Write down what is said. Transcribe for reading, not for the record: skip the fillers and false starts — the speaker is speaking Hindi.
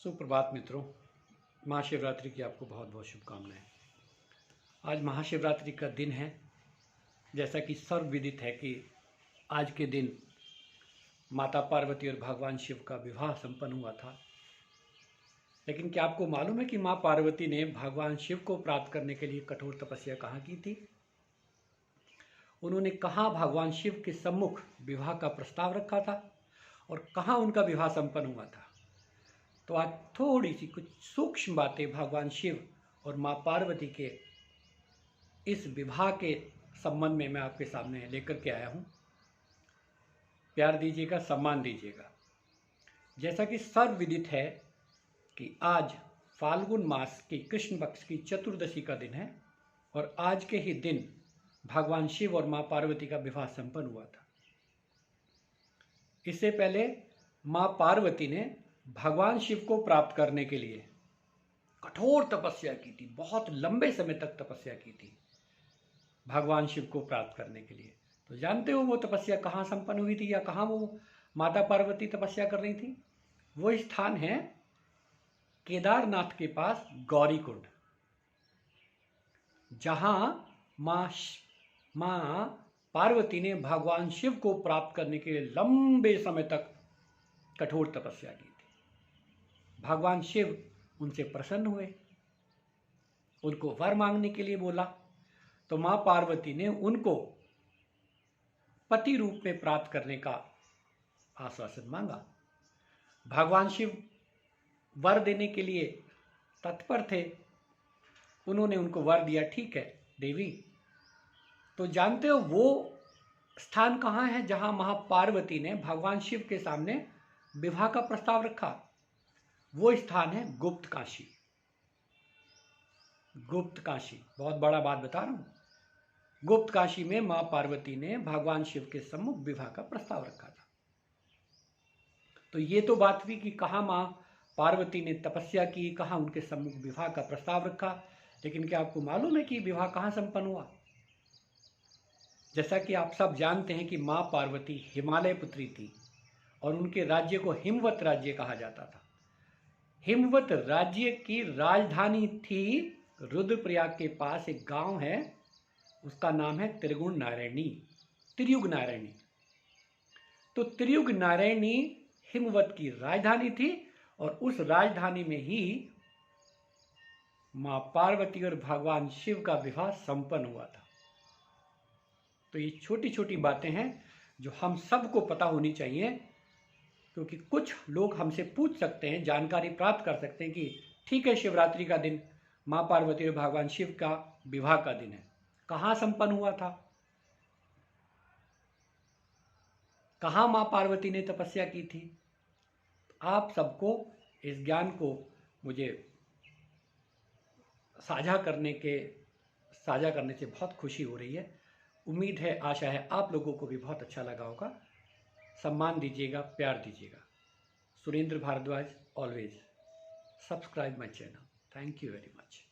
सुप्रभात मित्रों, महाशिवरात्रि की आपको बहुत बहुत शुभकामनाएं। आज महाशिवरात्रि का दिन है। जैसा कि सर्वविदित है कि आज के दिन माता पार्वती और भगवान शिव का विवाह संपन्न हुआ था। लेकिन क्या आपको मालूम है कि माँ पार्वती ने भगवान शिव को प्राप्त करने के लिए कठोर तपस्या कहाँ की थी? उन्होंने कहाँ भगवान शिव के सम्मुख विवाह का प्रस्ताव रखा था और कहाँ उनका विवाह संपन्न हुआ था? तो आज थोड़ी सी कुछ सूक्ष्म बातें भगवान शिव और माँ पार्वती के इस विवाह के संबंध में मैं आपके सामने लेकर के आया हूँ। प्यार दीजिएगा, सम्मान दीजिएगा। जैसा कि सर्वविदित है कि आज फाल्गुन मास की कृष्ण पक्ष की चतुर्दशी का दिन है और आज के ही दिन भगवान शिव और माँ पार्वती का विवाह संपन्न हुआ था। इससे पहले माँ पार्वती ने भगवान शिव को प्राप्त करने के लिए कठोर तपस्या की थी। बहुत लंबे समय तक तपस्या की थी भगवान शिव को प्राप्त करने के लिए। तो जानते हो वो तपस्या कहाँ संपन्न हुई थी या कहाँ वो माता पार्वती तपस्या कर रही थी? वो स्थान है केदारनाथ के पास गौरी कुंड, जहाँ माँ पार्वती ने भगवान शिव को प्राप्त करने के लिए लंबे समय तक कठोर तपस्या की थी। भगवान शिव उनसे प्रसन्न हुए, उनको वर मांगने के लिए बोला। तो माँ पार्वती ने उनको पति रूप में प्राप्त करने का आश्वासन मांगा। भगवान शिव वर देने के लिए तत्पर थे। उन्होंने उनको वर दिया। ठीक है देवी। तो जानते हो वो स्थान कहाँ है जहाँ माँ पार्वती ने भगवान शिव के सामने विवाह का प्रस्ताव रखा? वो स्थान है गुप्त काशी। गुप्त काशी, बहुत बड़ा बात बता रहा हूँ। गुप्त काशी में माँ पार्वती ने भगवान शिव के सम्मुख विवाह का प्रस्ताव रखा था। तो ये तो बात हुई कि कहाँ माँ पार्वती ने तपस्या की, कहाँ उनके सम्मुख विवाह का प्रस्ताव रखा। लेकिन क्या आपको मालूम है कि विवाह कहाँ संपन्न हुआ? जैसा कि आप सब जानते हैं कि माँ पार्वती हिमालय पुत्री थी और उनके राज्य को हिमवत राज्य कहा जाता था। हिमवत राज्य की राजधानी थी रुद्रप्रयाग के पास एक गांव है, उसका नाम है त्रिगुण नारायणी, त्रियुग नारायणी। तो त्रियुग नारायणी हिमवत की राजधानी थी और उस राजधानी में ही मां पार्वती और भगवान शिव का विवाह संपन्न हुआ था। तो ये छोटी छोटी बातें हैं जो हम सबको पता होनी चाहिए, क्योंकि कुछ लोग हमसे पूछ सकते हैं, जानकारी प्राप्त कर सकते हैं कि ठीक है शिवरात्रि का दिन माँ पार्वती और भगवान शिव का विवाह का दिन है, कहाँ संपन्न हुआ था, कहाँ माँ पार्वती ने तपस्या की थी। आप सबको इस ज्ञान को मुझे साझा करने से बहुत खुशी हो रही है। उम्मीद है, आशा है आप लोगों को भी बहुत अच्छा लगा होगा। सम्मान दीजिएगा, प्यार दीजिएगा। Surendra Bhardwaj, always subscribe my channel. Thank you very much.